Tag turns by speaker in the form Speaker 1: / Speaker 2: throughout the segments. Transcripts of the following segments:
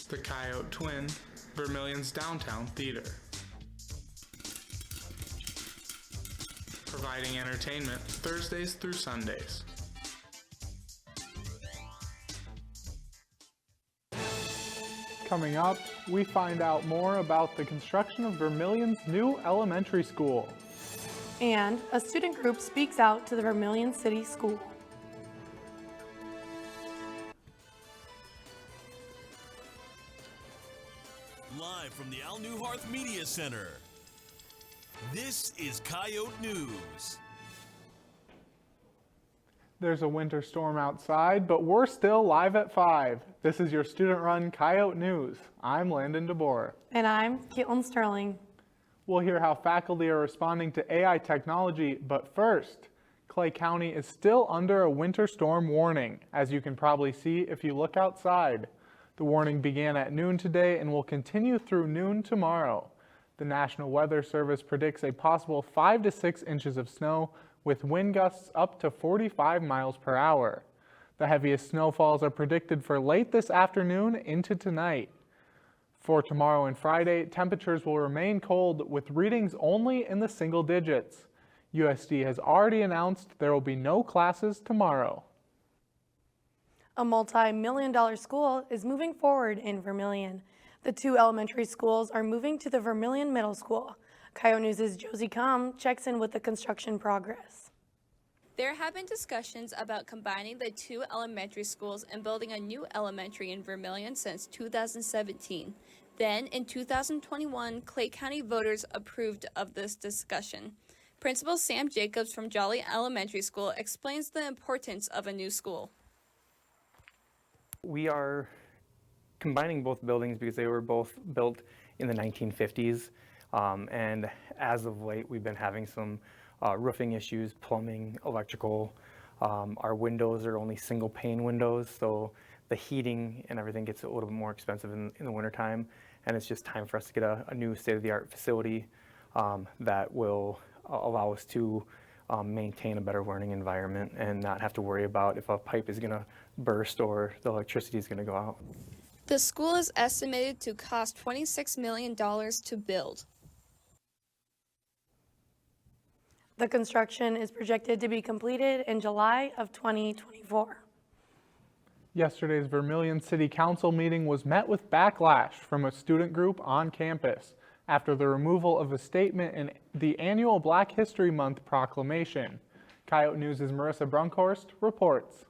Speaker 1: The Coyote Twin, Vermilion's downtown theater. Providing entertainment Thursdays through Sundays.
Speaker 2: Coming up, we find out more about the construction of Vermilion's new elementary school.
Speaker 3: And a student group speaks out to the Vermilion City School.
Speaker 4: Live from the Al Newharth Media Center, this is Coyote News.
Speaker 2: There's a winter storm outside, but we're still live at 5. This is your student-run Coyote News. I'm Landon DeBoer.
Speaker 3: And I'm Caitlin Sterling.
Speaker 2: We'll hear how faculty are responding to AI technology, but first, Clay County is still under a winter storm warning, as you can probably see if you look outside. The warning began at noon today and will continue through noon tomorrow. The National Weather Service predicts a possible 5 to 6 inches of snow with wind gusts up to 45 miles per hour. The heaviest snowfalls are predicted for late this afternoon into tonight. For tomorrow and Friday, temperatures will remain cold with readings only in the single digits. USD has already announced there will be no classes tomorrow.
Speaker 3: A multi-million-dollar school is moving forward in Vermilion. The 2 elementary schools are moving to the Vermilion Middle School. Coyote News' Josie Com checks in with the construction progress.
Speaker 5: There have been discussions about combining the 2 elementary schools and building a new elementary in Vermilion since 2017. Then, in 2021, Clay County voters approved of this discussion. Principal Sam Jacobs from Jolly Elementary School explains the importance of a new school.
Speaker 6: We are combining both buildings because they were both built in the 1950s. And as of late, we've been having some roofing issues, plumbing, electrical. Our windows are only single pane windows, so the heating and everything gets a little bit more expensive in the wintertime. And it's just time for us to get a new state-of-the-art facility that will allow us to maintain a better learning environment and not have to worry about if a pipe is going to burst or the electricity is going to go out.
Speaker 5: The school is estimated to cost $26 million to build.
Speaker 3: The construction is projected to be completed in July of 2024.
Speaker 2: Yesterday's Vermilion City Council meeting was met with backlash from a student group on campus after the removal of a statement in the annual Black History Month proclamation. Coyote News' Marissa Brunkhorst reports.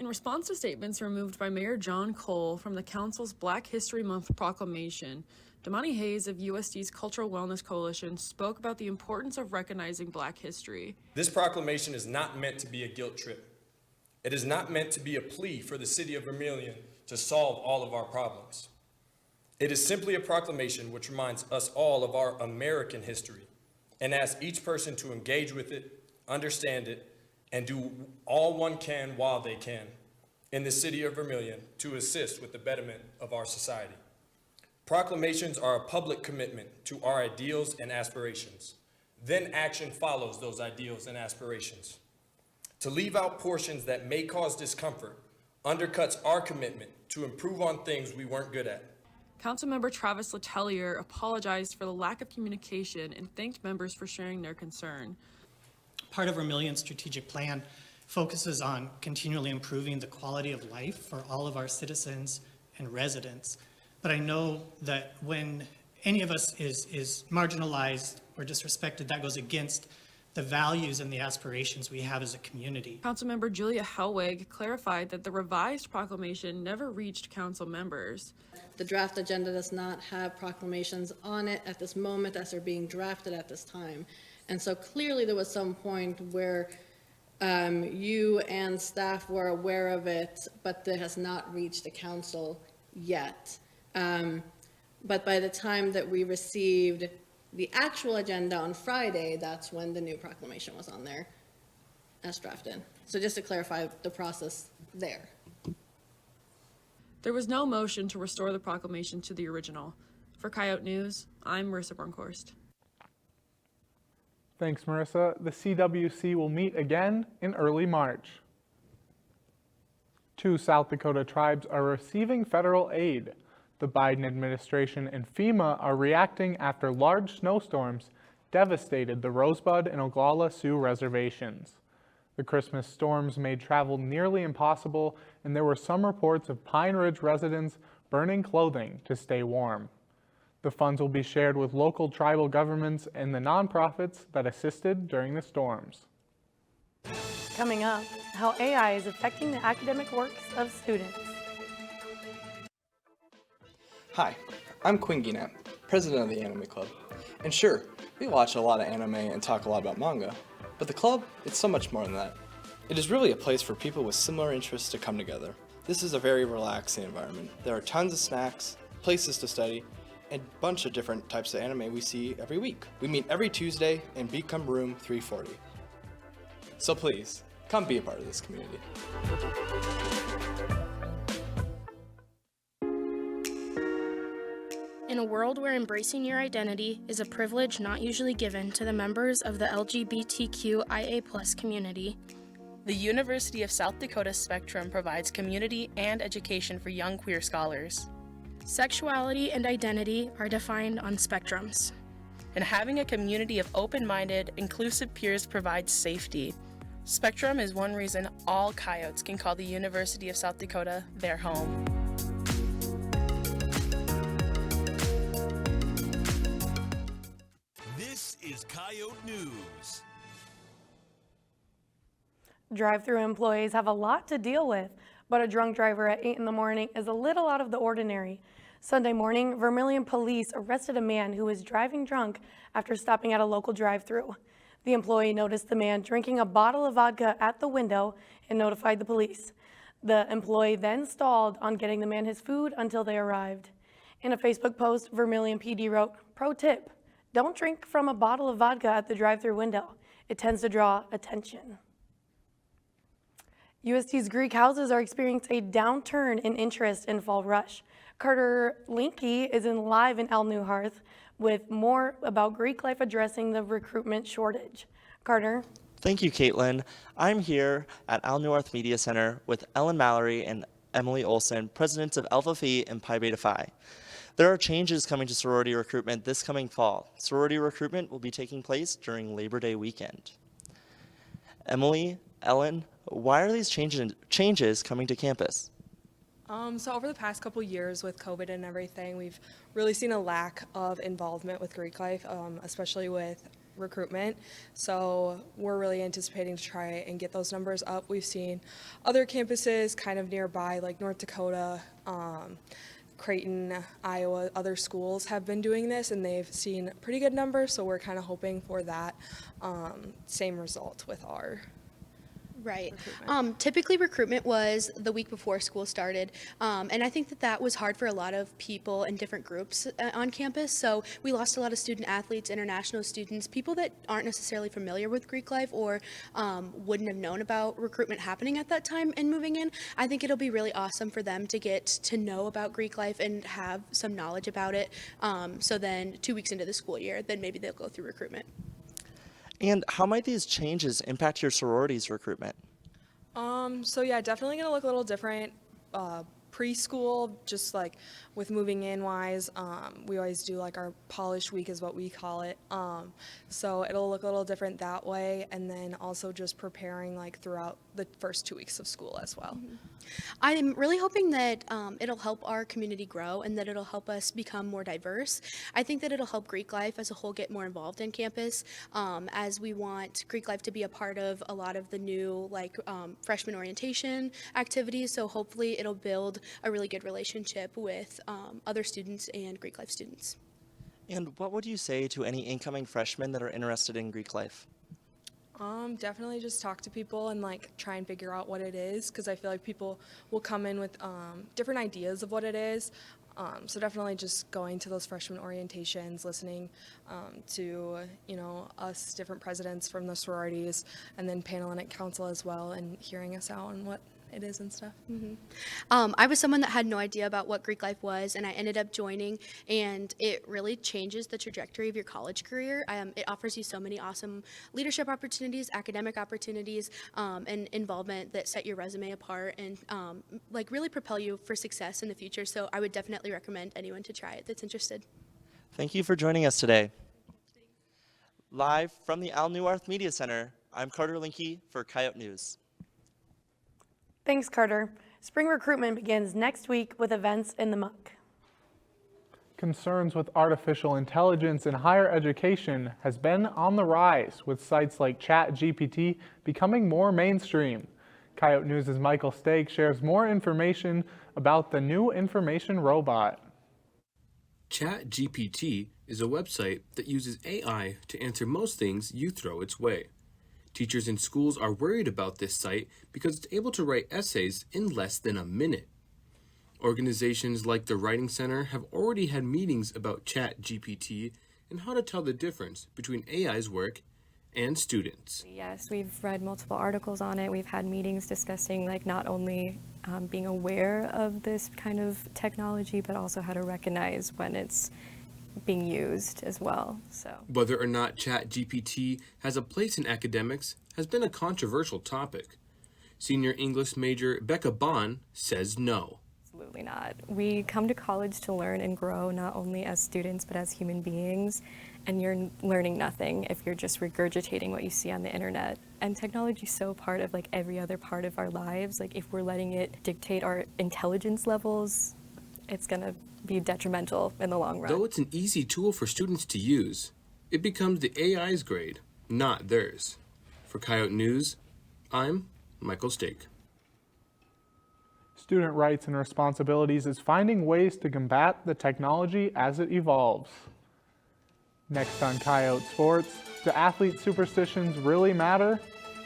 Speaker 7: In response to statements removed by Mayor John Cole from the Council's Black History Month proclamation, Damani Hayes of USD's Cultural Wellness Coalition spoke about the importance of recognizing Black history.
Speaker 8: This proclamation is not meant to be a guilt trip. It is not meant to be a plea for the city of Vermilion to solve all of our problems. It is simply a proclamation which reminds us all of our American history and asks each person to engage with it, understand it, and do all one can while they can in the city of Vermilion to assist with the betterment of our society. Proclamations are a public commitment to our ideals and aspirations. Then action follows those ideals and aspirations. To leave out portions that may cause discomfort undercuts our commitment to improve on things we weren't good at.
Speaker 7: Councilmember Travis Letelier apologized for the lack of communication and thanked members for sharing their concern.
Speaker 9: Part of Vermilion's strategic plan focuses on continually improving the quality of life for all of our citizens and residents. But I know that when any of us is marginalized or disrespected, that goes against the values and the aspirations we have as a community.
Speaker 7: Councilmember Julia Hellwig clarified that the revised proclamation never reached council members.
Speaker 10: The draft agenda does not have proclamations on it at this moment as they're being drafted at this time. And so clearly there was some point where you and staff were aware of it, but it has not reached the council yet. But by the time that we received the actual agenda on Friday, that's when the new proclamation was on there as drafted. So just to clarify the process there.
Speaker 7: There was no motion to restore the proclamation to the original. For Coyote News, I'm Marissa Brunkhorst.
Speaker 2: Thanks, Marissa. The CWC will meet again in early March. 2 South Dakota tribes are receiving federal aid. The Biden administration and FEMA are reacting after large snowstorms devastated the Rosebud and Oglala Sioux reservations. The Christmas storms made travel nearly impossible, and there were some reports of Pine Ridge residents burning clothing to stay warm. The funds will be shared with local tribal governments and the nonprofits that assisted during the storms.
Speaker 3: Coming up, how AI is affecting the academic works of students.
Speaker 11: Hi, I'm Quinn Guinette, president of the Anime Club. And sure, we watch a lot of anime and talk a lot about manga, but the club, it's so much more than that. It is really a place for people with similar interests to come together. This is a very relaxing environment. There are tons of snacks, places to study, and a bunch of different types of anime we see every week. We meet every Tuesday in Become Room 340. So please, come be a part of this community.
Speaker 12: In a world where embracing your identity is a privilege not usually given to the members of the LGBTQIA+ community,
Speaker 13: the University of South Dakota Spectrum provides community and education for young queer scholars.
Speaker 12: Sexuality and identity are defined on spectrums.
Speaker 13: And having a community of open-minded, inclusive peers provides safety. Spectrum is one reason all Coyotes can call the University of South Dakota their home.
Speaker 4: This is Coyote News.
Speaker 3: Drive-through employees have a lot to deal with, but a drunk driver at 8 in the morning is a little out of the ordinary. Sunday morning, Vermilion police arrested a man who was driving drunk after stopping at a local drive-through. The employee noticed the man drinking a bottle of vodka at the window and notified the police. The employee then stalled on getting the man his food until they arrived. In a Facebook post, Vermilion PD wrote, "Pro tip, don't drink from a bottle of vodka at the drive-through window. It tends to draw attention." USD's Greek houses are experiencing a downturn in interest in fall rush. Carter Linke is live in Al Newharth with more about Greek life addressing the recruitment shortage. Carter?
Speaker 14: Thank you, Caitlin. I'm here at Al Newharth Media Center with Ellen Mallory and Emily Olson, presidents of Alpha Phi and Pi Beta Phi. There are changes coming to sorority recruitment this coming fall. Sorority recruitment will be taking place during Labor Day weekend. Emily, Ellen, why are these changes coming to campus?
Speaker 15: So over the past couple years with COVID and everything, we've really seen a lack of involvement with Greek life, especially with recruitment. So we're really anticipating to try and get those numbers up. We've seen other campuses kind of nearby, like North Dakota, Creighton, Iowa, other schools have been doing this, and they've seen pretty good numbers. So we're kind of hoping for that same result with our
Speaker 16: Right. Typically recruitment was the week before school started, and I think that that was hard for a lot of people in different groups on campus. So we lost a lot of student athletes, international students, people that aren't necessarily familiar with Greek life or wouldn't have known about recruitment happening at that time and moving in. I think it'll be really awesome for them to get to know about Greek life and have some knowledge about it. So then 2 weeks into the school year, then maybe they'll go through recruitment.
Speaker 14: And how might these changes impact your sorority's recruitment?
Speaker 15: So yeah, definitely gonna look a little different. Preschool, just like with moving in wise, we always do like our polish week is what we call it. So it'll look a little different that way, and then also just preparing like throughout the first 2 weeks of school as well.
Speaker 16: Mm-hmm. I'm really hoping that it'll help our community grow and that it'll help us become more diverse. I think that it'll help Greek life as a whole get more involved in campus, as we want Greek life to be a part of a lot of the new like freshman orientation activities. So hopefully it'll build a really good relationship with other students and Greek life students.
Speaker 14: And what would you say to any incoming freshmen that are interested in Greek life?
Speaker 15: Definitely just talk to people and like try and figure out what it is, because I feel like people will come in with different ideas of what it is. So definitely just going to those freshman orientations, listening to, us different presidents from the sororities, and then paneling at council as well, and hearing us out on what
Speaker 7: it is and stuff.
Speaker 16: I was someone that had no idea about what Greek life was, and I ended up joining, and it really changes the trajectory of your college career. It offers you so many awesome leadership opportunities, academic opportunities, and involvement that set your resume apart and like really propel you for success in the future. So I would definitely recommend anyone to try it that's interested.
Speaker 14: Thank you for joining us today. Live from the Al Neuharth Media Center, I'm Carter Linke for Coyote News.
Speaker 3: Thanks, Carter. Spring recruitment begins next week with events in the muck.
Speaker 2: Concerns with artificial intelligence in higher education has been on the rise, with sites like ChatGPT becoming more mainstream. Coyote News' Michael Stake shares more information about the new information robot.
Speaker 17: ChatGPT is a website that uses AI to answer most things you throw its way. Teachers in schools are worried about this site because it's able to write essays in less than a minute. Organizations like the Writing Center have already had meetings about ChatGPT and how to tell the difference between AI's work and students.
Speaker 18: Yes, we've read multiple articles on it. We've had meetings discussing not only being aware of this kind of technology, but also how to recognize when it's being used as well.
Speaker 17: Whether or not ChatGPT has a place in academics has been a controversial topic. Senior English major Becca Bond says no.
Speaker 18: Absolutely not. We come to college to learn and grow, not only as students, but as human beings. And you're learning nothing if you're just regurgitating what you see on the internet. And technology is so part of every other part of our lives. If we're letting it dictate our intelligence levels, it's going to be detrimental in the long run.
Speaker 17: Though it's an easy tool for students to use, it becomes the AI's grade, not theirs. For Coyote News, I'm Michael Stake.
Speaker 2: Student Rights and Responsibilities is finding ways to combat the technology as it evolves. Next on Coyote Sports, do athlete superstitions really matter?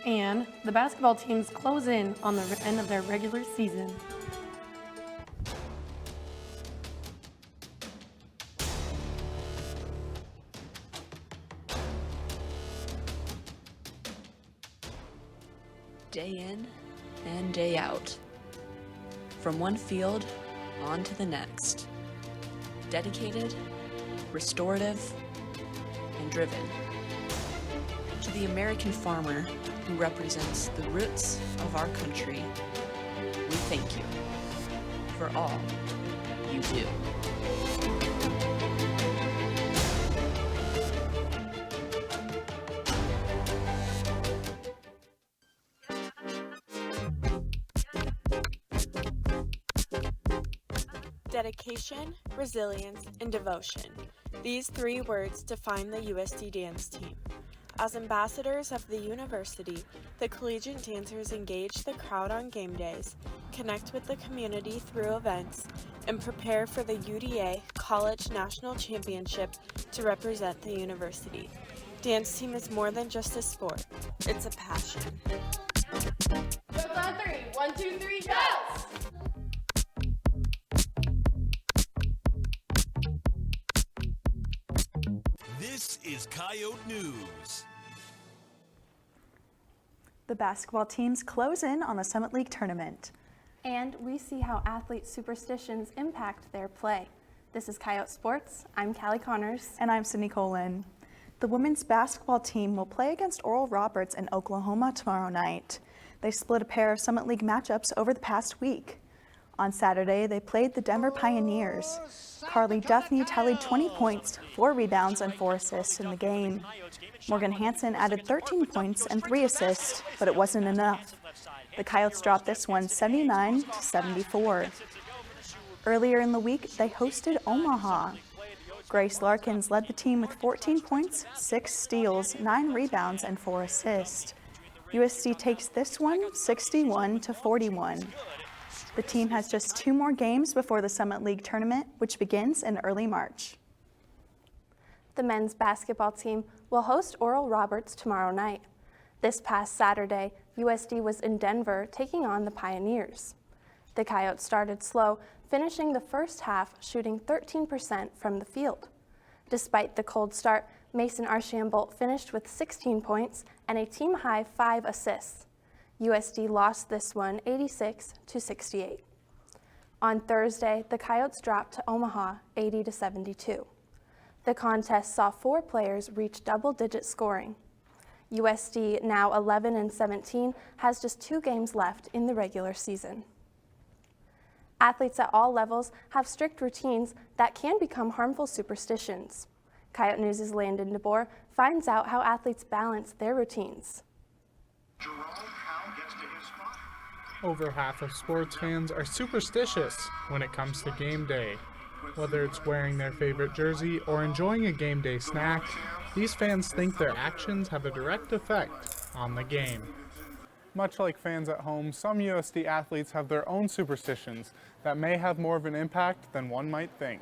Speaker 3: And the basketball teams close in on the end of their regular season.
Speaker 19: Day in and day out. From one field on to the next. Dedicated, restorative, and driven. To the American farmer who represents the roots of our country, we thank you for all you do.
Speaker 20: Dedication, resilience, and devotion. These three words define the USD dance team. As ambassadors of the university, the collegiate dancers engage the crowd on game days, connect with the community through events, and prepare for the UDA College National Championship to represent the university. Dance team is more than just a sport, it's a passion.
Speaker 21: Goes on three. 1, 2, 3, go!
Speaker 4: This is Coyote News.
Speaker 22: The basketball teams close in on the Summit League tournament.
Speaker 23: And we see how athlete superstitions impact their play. This is Coyote Sports. I'm Callie Connors.
Speaker 22: And I'm Sydney Colin. The women's basketball team will play against Oral Roberts in Oklahoma tomorrow night. They split a pair of Summit League matchups over the past week. On Saturday, they played the Denver Pioneers. Carly Duffney tallied 20 points, 4 rebounds, and 4 assists in the game. Morgan Hansen added 13 points and 3 assists, but it wasn't enough. The Coyotes dropped this one 79-74. Earlier in the week, they hosted Omaha. Grace Larkins led the team with 14 points, 6 steals, 9 rebounds, and 4 assists. USD takes this one 61-41. The team has just 2 more games before the Summit League tournament, which begins in early March.
Speaker 23: The men's basketball team will host Oral Roberts tomorrow night. This past Saturday, USD was in Denver taking on the Pioneers. The Coyotes started slow, finishing the first half shooting 13% from the field. Despite the cold start, Mason Archambault finished with 16 points and a team-high 5 assists. USD lost this one 86-68. On Thursday, the Coyotes dropped to Omaha 80-72. The contest saw 4 players reach double-digit scoring. USD, now 11-17, has just 2 games left in the regular season. Athletes at all levels have strict routines that can become harmful superstitions. Coyote News' Landon DeBoer finds out how athletes balance their routines.
Speaker 2: Over half of sports fans are superstitious when it comes to game day. Whether it's wearing their favorite jersey or enjoying a game day snack, these fans think their actions have a direct effect on the game. Much like fans at home, some USD athletes have their own superstitions that may have more of an impact than one might think.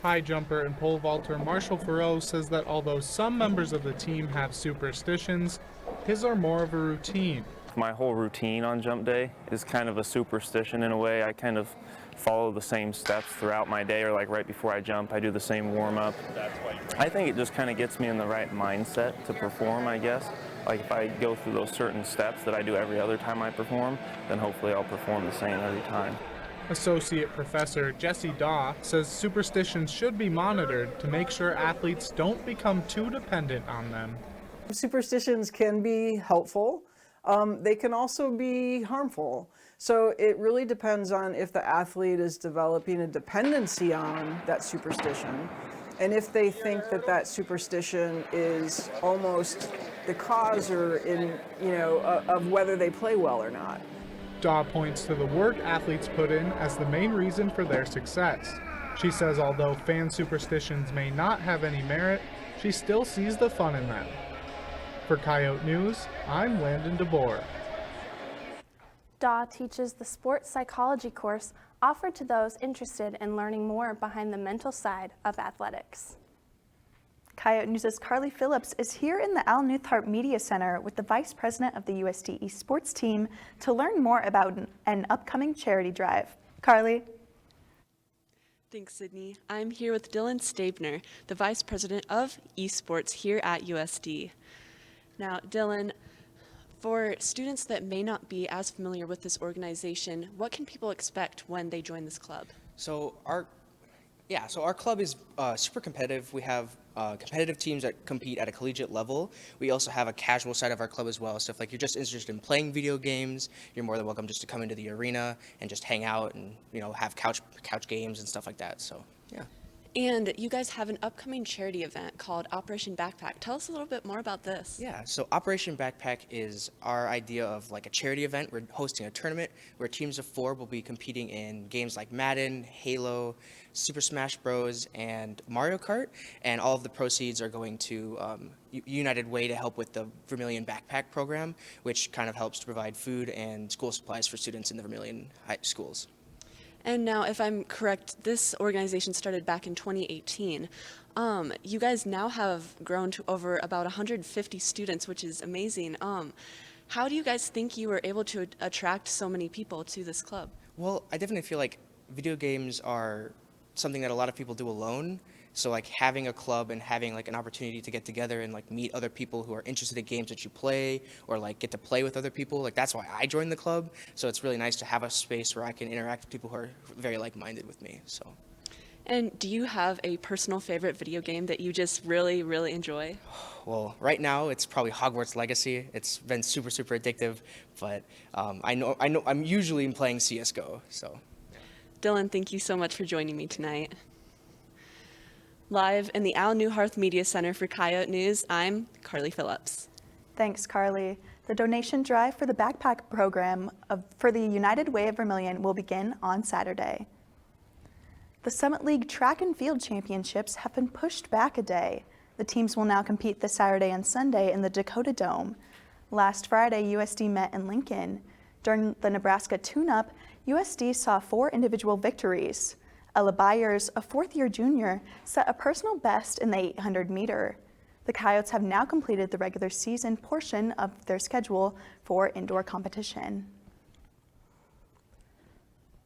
Speaker 2: High jumper and pole vaulter Marshall Farrow says that although some members of the team have superstitions, his are more of a routine.
Speaker 1: My whole routine on jump day is kind of a superstition in a way. I kind of follow the same steps throughout my day, or like right before I jump, I do the same warm-up. I think it just kind of gets me in the right mindset to perform, I guess. Like if I go through those certain steps that I do every other time I perform, then hopefully I'll perform the same every time.
Speaker 2: Associate Professor Jesse Daw says superstitions should be monitored to make sure athletes don't become too dependent on them.
Speaker 5: Superstitions can be helpful. They can also be harmful. So it really depends on if the athlete is developing a dependency on that superstition, and if they think that that superstition is almost the cause or of whether they play well or not.
Speaker 2: Daw points to the work athletes put in as the main reason for their success. She says although fan superstitions may not have any merit, she still sees the fun in them. For Coyote News, I'm Landon DeBoer.
Speaker 23: Daw teaches the sports psychology course offered to those interested in learning more behind the mental side of athletics.
Speaker 22: Coyote News' Carly Phillips is here in the Al Newthart Media Center with the Vice President of the USD Esports team to learn more about an upcoming charity drive. Carly?
Speaker 6: Thanks, Sydney. I'm here with Dylan Stabner, the Vice President of Esports here at USD. Now, Dylan, for students that may not be as familiar with this organization, what can people expect when they join this club?
Speaker 24: So our club is super competitive. We have competitive teams that compete at a collegiate level. We also have a casual side of our club as well. So if you're just interested in playing video games, you're more than welcome just to come into the arena and just hang out and have couch games and stuff like that. So yeah.
Speaker 6: And you guys have an upcoming charity event called Operation Backpack. Tell us a little bit more about this.
Speaker 24: Yeah, so Operation Backpack is our idea of like a charity event. We're hosting a tournament where teams of 4 will be competing in games like Madden, Halo, Super Smash Bros, and Mario Kart. And all of the proceeds are going to United Way to help with the Vermilion Backpack program, which kind of helps to provide food and school supplies for students in the Vermilion high schools.
Speaker 6: And now, if I'm correct, this organization started back in 2018. You guys now have grown to over about 150 students, which is amazing. How do you guys think you were able to attract so many people to this club?
Speaker 24: Well, I definitely feel like video games are something that a lot of people do alone. So like having a club and having like an opportunity to get together and like meet other people who are interested in games that you play or like get to play with other people, like that's why I joined the club. So it's really nice to have a space where I can interact with people who are very like-minded with me. So.
Speaker 6: And do you have a personal favorite video game that you just really, really enjoy?
Speaker 24: Well, right now it's probably Hogwarts Legacy. It's been super, super addictive, but I know I'm usually playing CS:GO. So.
Speaker 6: Dylan, thank you so much for joining me tonight. Live in the Al Newthart Media Center for Coyote News, I'm Carly Phillips.
Speaker 22: Thanks, Carly. The donation drive for the backpack program for the United Way of Vermilion will begin on Saturday. The Summit League Track and Field Championships have been pushed back a day. The teams will now compete this Saturday and Sunday in the Dakota Dome. Last Friday, USD met in Lincoln. During the Nebraska tune-up, USD saw 4 individual victories. Ella Byers, a 4th-year junior, set a personal best in the 800-meter. The Coyotes have now completed the regular season portion of their schedule for indoor competition.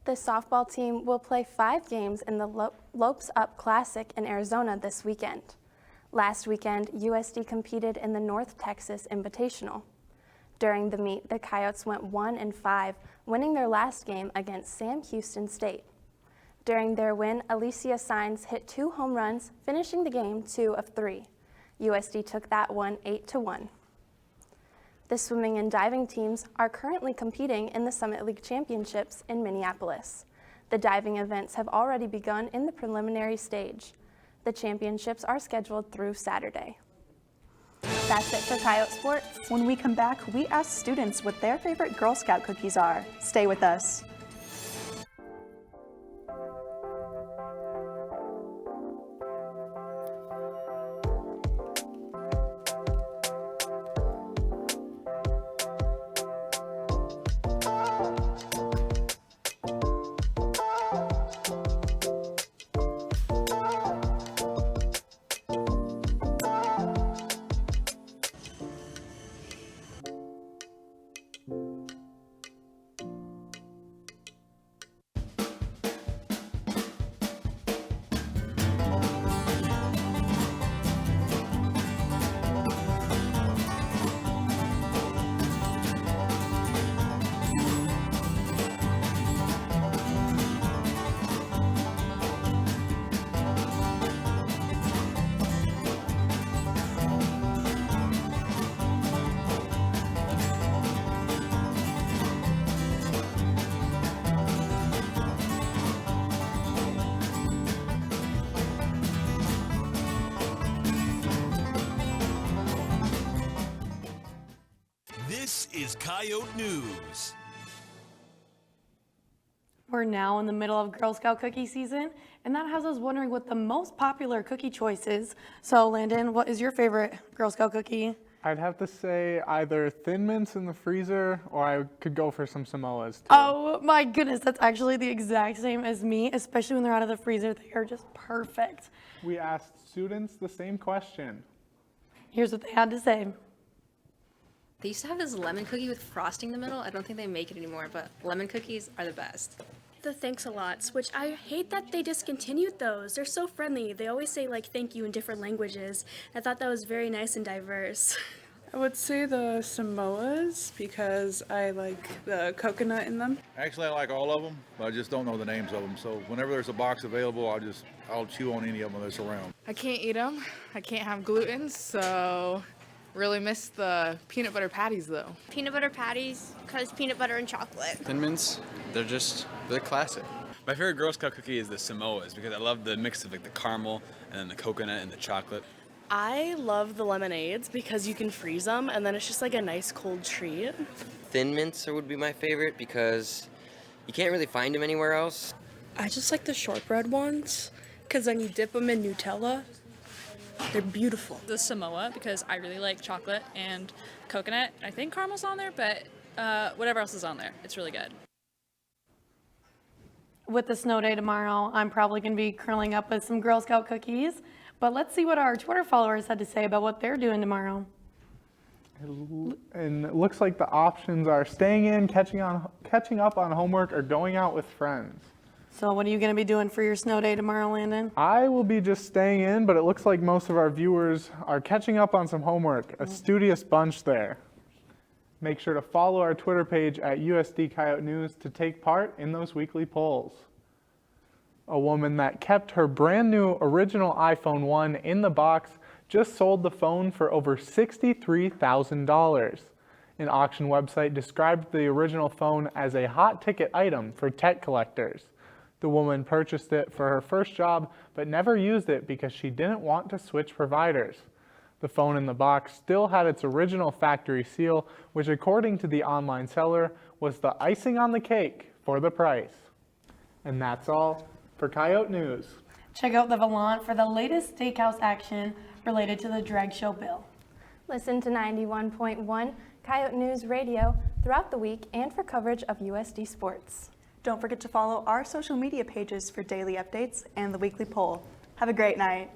Speaker 23: The softball team will play 5 games in the Lopes Up Classic in Arizona this weekend. Last weekend, USD competed in the North Texas Invitational. During the meet, the Coyotes went 1-5, winning their last game against Sam Houston State. During their win, Alicia Sainz hit 2 home runs, finishing the game 2 of 3. USD took that one 8-1. The swimming and diving teams are currently competing in the Summit League Championships in Minneapolis. The diving events have already begun in the preliminary stage. The championships are scheduled through Saturday. That's it for Coyote Sports.
Speaker 22: When we come back, we ask students what their favorite Girl Scout cookies are. Stay with us.
Speaker 4: This is Coyote News.
Speaker 3: We're now in the middle of Girl Scout cookie season, and that has us wondering what the most popular cookie choice is. So, Landon, what is your favorite Girl Scout cookie?
Speaker 2: I'd have to say either Thin Mints in the freezer, or I could go for some Samoas too.
Speaker 3: Oh my goodness, that's actually the exact same as me, especially when they're out of the freezer. They are just perfect.
Speaker 2: We asked students the same question.
Speaker 3: Here's what they had to say.
Speaker 8: They used to have this lemon cookie with frosting in the middle. I don't think they make it anymore, but lemon cookies are the best.
Speaker 12: The Thanks-a-Lots, which I hate that they discontinued those. They're so friendly. They always say like thank you in different languages. I thought that was very nice and diverse.
Speaker 9: I would say the Samoas because I like the coconut in them.
Speaker 10: Actually, I like all of them, but I just don't know the names of them. So whenever there's a box available, I'll chew on any of them that's around.
Speaker 11: I can't eat them. I can't have gluten, so really miss the peanut butter patties though.
Speaker 25: Peanut butter patties because peanut butter and chocolate.
Speaker 26: Thin Mints, they're classic. My favorite Girl Scout cookie is the Samoas because I love the mix of like the caramel and then the coconut and the chocolate.
Speaker 27: I love the lemonades because you can freeze them and then it's just like a nice cold treat.
Speaker 28: Thin Mints would be my favorite because you can't really find them anywhere else.
Speaker 29: I just like the shortbread ones because then you dip them in Nutella. They're beautiful.
Speaker 30: The Samoa because I really like chocolate and coconut. I think caramel's on there, but whatever else is on there, it's really good.
Speaker 3: With the snow day tomorrow, I'm probably going to be curling up with some Girl Scout cookies. But let's see what our Twitter followers had to say about what they're doing tomorrow.
Speaker 2: And it looks like the options are staying in, catching up on homework, or going out with friends.
Speaker 3: So what are you going to be doing for your snow day tomorrow, Landon?
Speaker 2: I will be just staying in, but it looks like most of our viewers are catching up on some homework. A studious bunch there. Make sure to follow our Twitter page at USD Coyote News to take part in those weekly polls. A woman that kept her brand new original iPhone 1 in the box just sold the phone for over $63,000. An auction website described the original phone as a hot ticket item for tech collectors. The woman purchased it for her first job, but never used it because she didn't want to switch providers. The phone in the box still had its original factory seal, which according to the online seller was the icing on the cake for the price. And that's all for Coyote News.
Speaker 3: Check out the Volant for the latest steakhouse action related to the drag show bill.
Speaker 23: Listen to 91.1 Coyote News Radio throughout the week and for coverage of USD sports.
Speaker 22: Don't forget to follow our social media pages for daily updates and the weekly poll. Have a great night.